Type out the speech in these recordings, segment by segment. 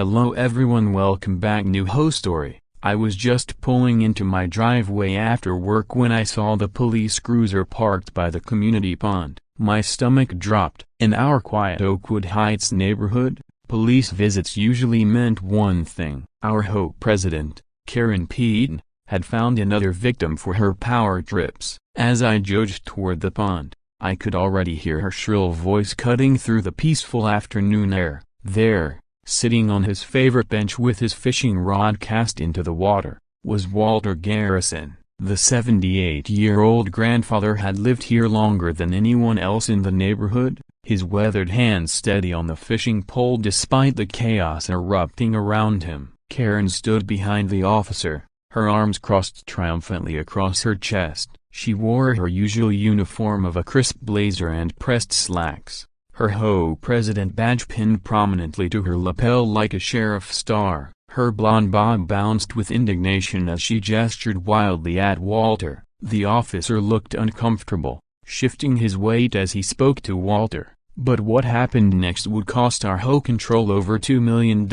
Hello everyone, welcome back. New HOA story. I was just pulling into my driveway after work when I saw the police cruiser parked by the community pond. My stomach dropped. In our quiet Oakwood Heights neighborhood, police visits usually meant one thing. Our HOA president, Karen Peaton, had found another victim for her power trips. As I jogged toward the pond, I could already hear her shrill voice cutting through the peaceful afternoon air. There, sitting on his favorite bench with his fishing rod cast into the water, was Walter Garrison. The 78-year-old grandfather had lived here longer than anyone else in the neighborhood, his weathered hands steady on the fishing pole despite the chaos erupting around him. Karen stood behind the officer, her arms crossed triumphantly across her chest. She wore her usual uniform of a crisp blazer and pressed slacks, her HOA president badge pinned prominently to her lapel like a sheriff's star. Her blonde bob bounced with indignation as she gestured wildly at Walter. The officer looked uncomfortable, shifting his weight as he spoke to Walter. But what happened next would cost our HOA control over $2 million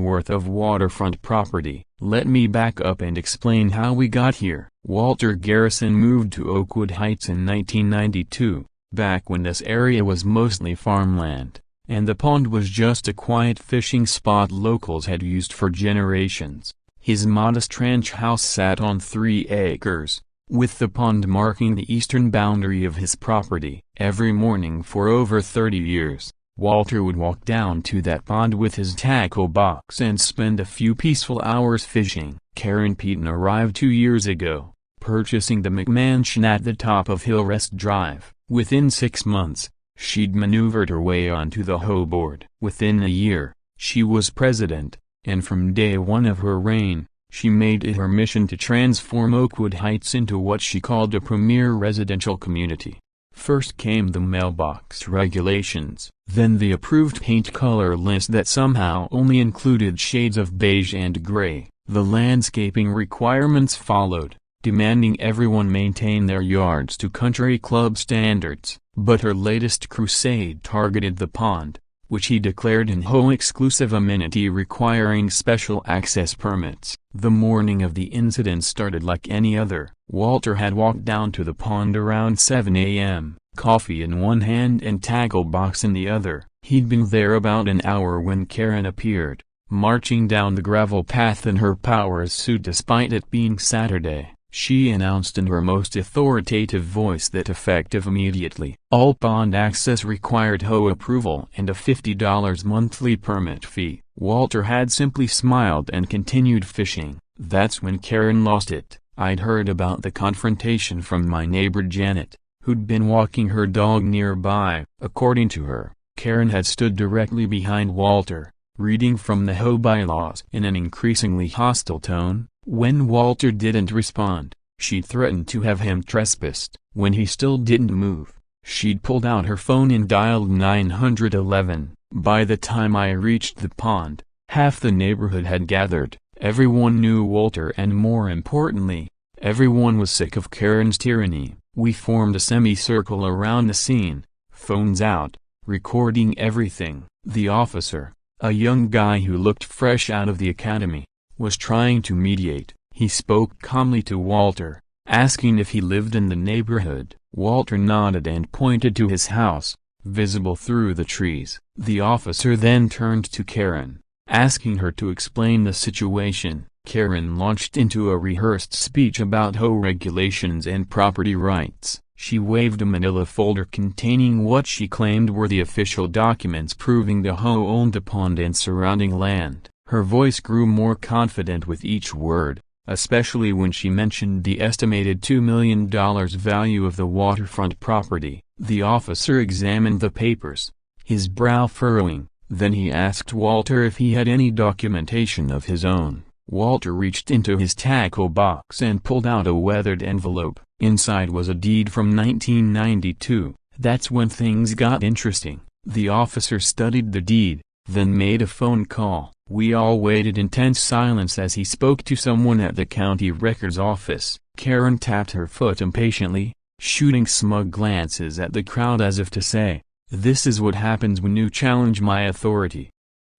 worth of waterfront property. Let me back up and explain how we got here. Walter Garrison moved to Oakwood Heights in 1992, back when this area was mostly farmland, and the pond was just a quiet fishing spot locals had used for generations. His modest ranch house sat on 3 acres, with the pond marking the eastern boundary of his property. Every morning for over 30 years, Walter would walk down to that pond with his tackle box and spend a few peaceful hours fishing. Karen Peaton arrived 2 years ago, purchasing the McMansion at the top of Hillrest Drive. Within 6 months, she'd maneuvered her way onto the HOA board. Within a year, she was president, and from day one of her reign, she made it her mission to transform Oakwood Heights into what she called a premier residential community. First came the mailbox regulations, then the approved paint color list that somehow only included shades of beige and gray. The landscaping requirements followed, demanding everyone maintain their yards to country club standards. But her latest crusade targeted the pond, which he declared an HOA-exclusive amenity requiring special access permits. The morning of the incident started like any other. Walter had walked down to the pond around 7 a.m., coffee in one hand and tackle box in the other. He'd been there about an hour when Karen appeared, marching down the gravel path in her power suit despite it being Saturday. She announced in her most authoritative voice that effective immediately, all pond access required HOA approval and a $50 monthly permit fee. Walter had simply smiled and continued fishing. That's when Karen lost it. I'd heard about the confrontation from my neighbor Janet, who'd been walking her dog nearby. According to her, Karen had stood directly behind Walter, reading from the HOA bylaws in an increasingly hostile tone. When Walter didn't respond, she'd threatened to have him trespassed. When he still didn't move, she'd pulled out her phone and dialed 911. By the time I reached the pond, half the neighborhood had gathered. Everyone knew Walter and, more importantly, everyone was sick of Karen's tyranny. We formed a semicircle around the scene, phones out, recording everything. The officer, a young guy who looked fresh out of the academy, was trying to mediate. He spoke calmly to Walter, asking if he lived in the neighborhood. Walter nodded and pointed to his house, visible through the trees. The officer then turned to Karen, asking her to explain the situation. Karen launched into a rehearsed speech about HOA regulations and property rights. She waved a manila folder containing what she claimed were the official documents proving the HOA owned the pond and surrounding land. Her voice grew more confident with each word, especially when she mentioned the estimated $2 million value of the waterfront property. The officer examined the papers, his brow furrowing, then he asked Walter if he had any documentation of his own. Walter reached into his tackle box and pulled out a weathered envelope. Inside was a deed from 1992. That's when things got interesting. The officer studied the deed, then made a phone call. We all waited in tense silence as he spoke to someone at the county records office. Karen tapped her foot impatiently, shooting smug glances at the crowd as if to say, "This is what happens when you challenge my authority."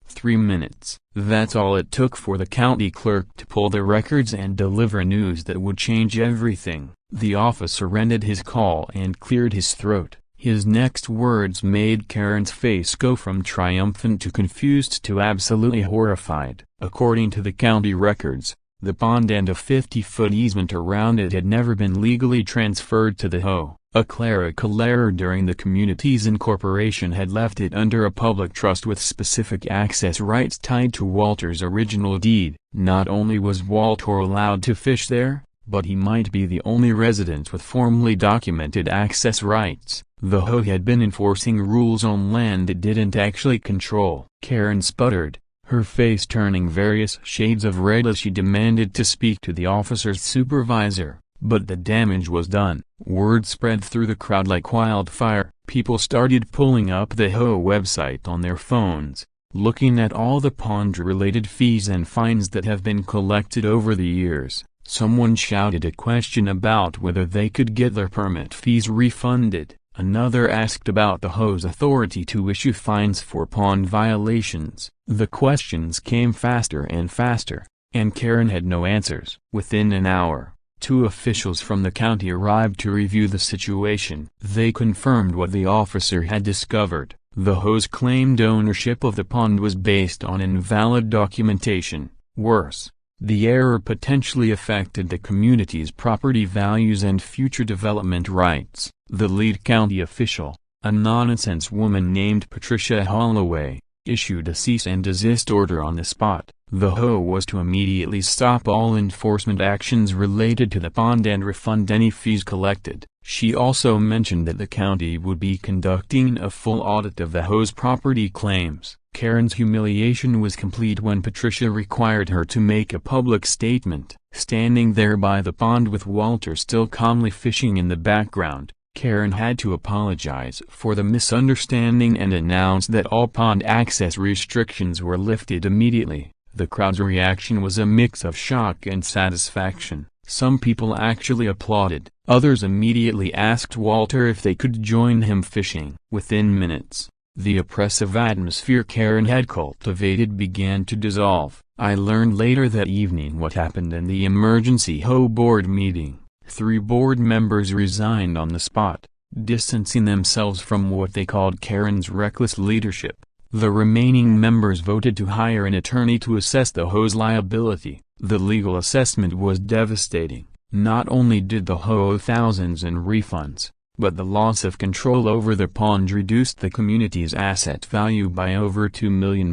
3 minutes. That's all it took for the county clerk to pull the records and deliver news that would change everything. The officer ended his call and cleared his throat. His next words made Karen's face go from triumphant to confused to absolutely horrified. According to the county records, the pond and a 50-foot easement around it had never been legally transferred to the HOA. A clerical error during the community's incorporation had left it under a public trust with specific access rights tied to Walter's original deed. Not only was Walter allowed to fish there, but he might be the only resident with formally documented access rights. The HOA had been enforcing rules on land it didn't actually control. Karen sputtered, her face turning various shades of red as she demanded to speak to the officer's supervisor. But the damage was done. Word spread through the crowd like wildfire. People started pulling up the HOA website on their phones, looking at all the pond-related fees and fines that have been collected over the years. Someone shouted a question about whether they could get their permit fees refunded. Another asked about the HOA's authority to issue fines for pond violations. The questions came faster and faster, and Karen had no answers. Within an hour, 2 officials from the county arrived to review the situation. They confirmed what the officer had discovered. The HOA's claimed ownership of the pond was based on invalid documentation. Worse, the error potentially affected the community's property values and future development rights. The lead county official, a nonsense woman named Patricia Holloway, issued a cease and desist order on the spot. The HOA was to immediately stop all enforcement actions related to the pond and refund any fees collected. She also mentioned that the county would be conducting a full audit of the HOA's property claims. Karen's humiliation was complete when Patricia required her to make a public statement. Standing there by the pond with Walter still calmly fishing in the background, Karen had to apologize for the misunderstanding and announce that all pond access restrictions were lifted immediately. The crowd's reaction was a mix of shock and satisfaction. Some people actually applauded. Others immediately asked Walter if they could join him fishing. Within minutes, the oppressive atmosphere Karen had cultivated began to dissolve. I learned later that evening what happened in the emergency HOA board meeting. 3 board members resigned on the spot, distancing themselves from what they called Karen's reckless leadership. The remaining members voted to hire an attorney to assess the HOA's liability. The legal assessment was devastating. Not only did the HOA owe thousands in refunds, but the loss of control over the pond reduced the community's asset value by over $2 million.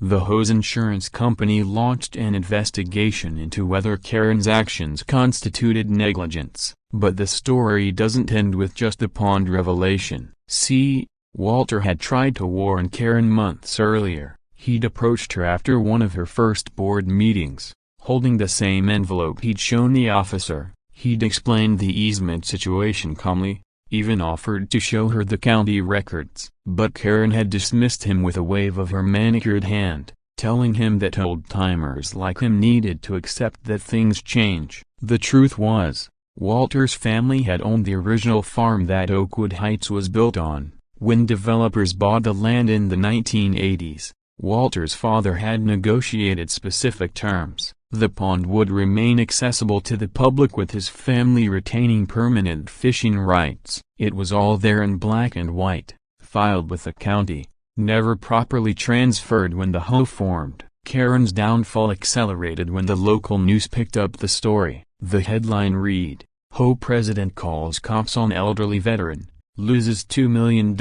The HOA's insurance company launched an investigation into whether Karen's actions constituted negligence. But the story doesn't end with just the pond revelation. See, Walter had tried to warn Karen months earlier. He'd approached her after one of her first board meetings, holding the same envelope he'd shown the officer. He'd explained the easement situation calmly, even offered to show her the county records. But Karen had dismissed him with a wave of her manicured hand, telling him that old-timers like him needed to accept that things change. The truth was, Walter's family had owned the original farm that Oakwood Heights was built on. When developers bought the land in the 1980s, Walter's father had negotiated specific terms. The pond would remain accessible to the public with his family retaining permanent fishing rights. It was all there in black and white, filed with the county, never properly transferred when the HOA formed. Karen's downfall accelerated when the local news picked up the story. The headline read, "HOA President Calls Cops on Elderly Veteran, Loses $2 million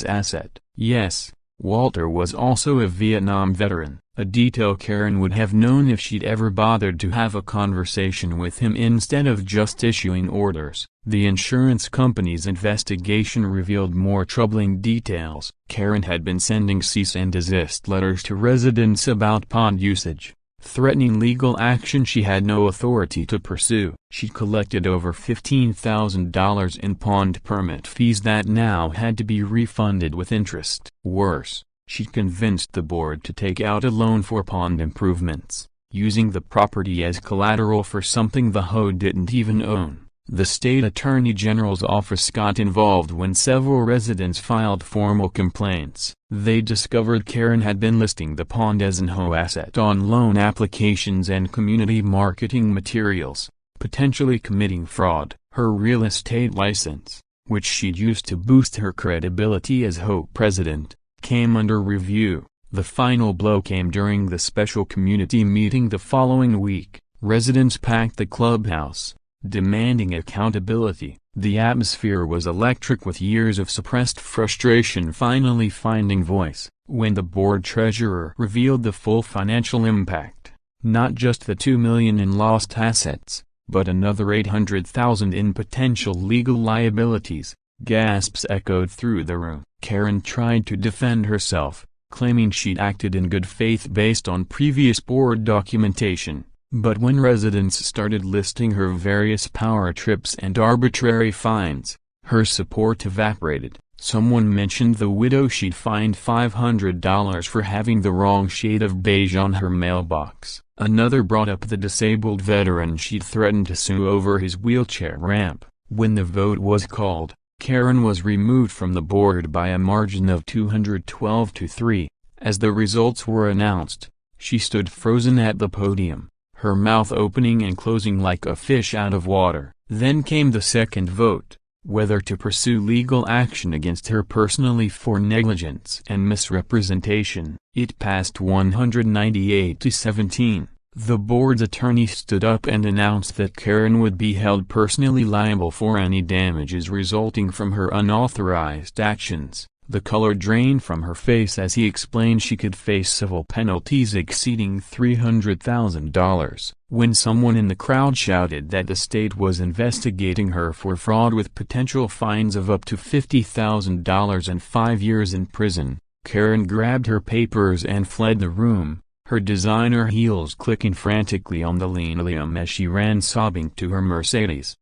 Asset." Yes, Walter was also a Vietnam veteran, a detail Karen would have known if she'd ever bothered to have a conversation with him instead of just issuing orders. The insurance company's investigation revealed more troubling details. Karen had been sending cease and desist letters to residents about pond usage, threatening legal action she had no authority to pursue. She'd collected over $15,000 in pond permit fees that now had to be refunded with interest. Worse, she'd convinced the board to take out a loan for pond improvements, using the property as collateral for something the HOA didn't even own. The state attorney general's office got involved when several residents filed formal complaints. They discovered Karen had been listing the pond as an HOA asset on loan applications and community marketing materials, potentially committing fraud. Her real estate license, which she'd used to boost her credibility as HOA president, came under review. The final blow came during the special community meeting the following week. Residents packed the clubhouse, demanding accountability. The atmosphere was electric, with years of suppressed frustration finally finding voice. When the board treasurer revealed the full financial impact, not just the $2 million in lost assets, but another $800,000 in potential legal liabilities, gasps echoed through the room. Karen tried to defend herself, claiming she'd acted in good faith based on previous board documentation. But when residents started listing her various power trips and arbitrary fines, her support evaporated. Someone mentioned the widow she'd fined $500 for having the wrong shade of beige on her mailbox. Another brought up the disabled veteran she'd threatened to sue over his wheelchair ramp. When the vote was called, Karen was removed from the board by a margin of 212-3. As the results were announced, she stood frozen at the podium, her mouth opening and closing like a fish out of water. Then came the second vote, whether to pursue legal action against her personally for negligence and misrepresentation. It passed 198-17. The board's attorney stood up and announced that Karen would be held personally liable for any damages resulting from her unauthorized actions. The color drained from her face as he explained she could face civil penalties exceeding $300,000. When someone in the crowd shouted that the state was investigating her for fraud with potential fines of up to $50,000 and 5 years in prison, Karen grabbed her papers and fled the room, her designer heels clicking frantically on the linoleum as she ran sobbing to her Mercedes.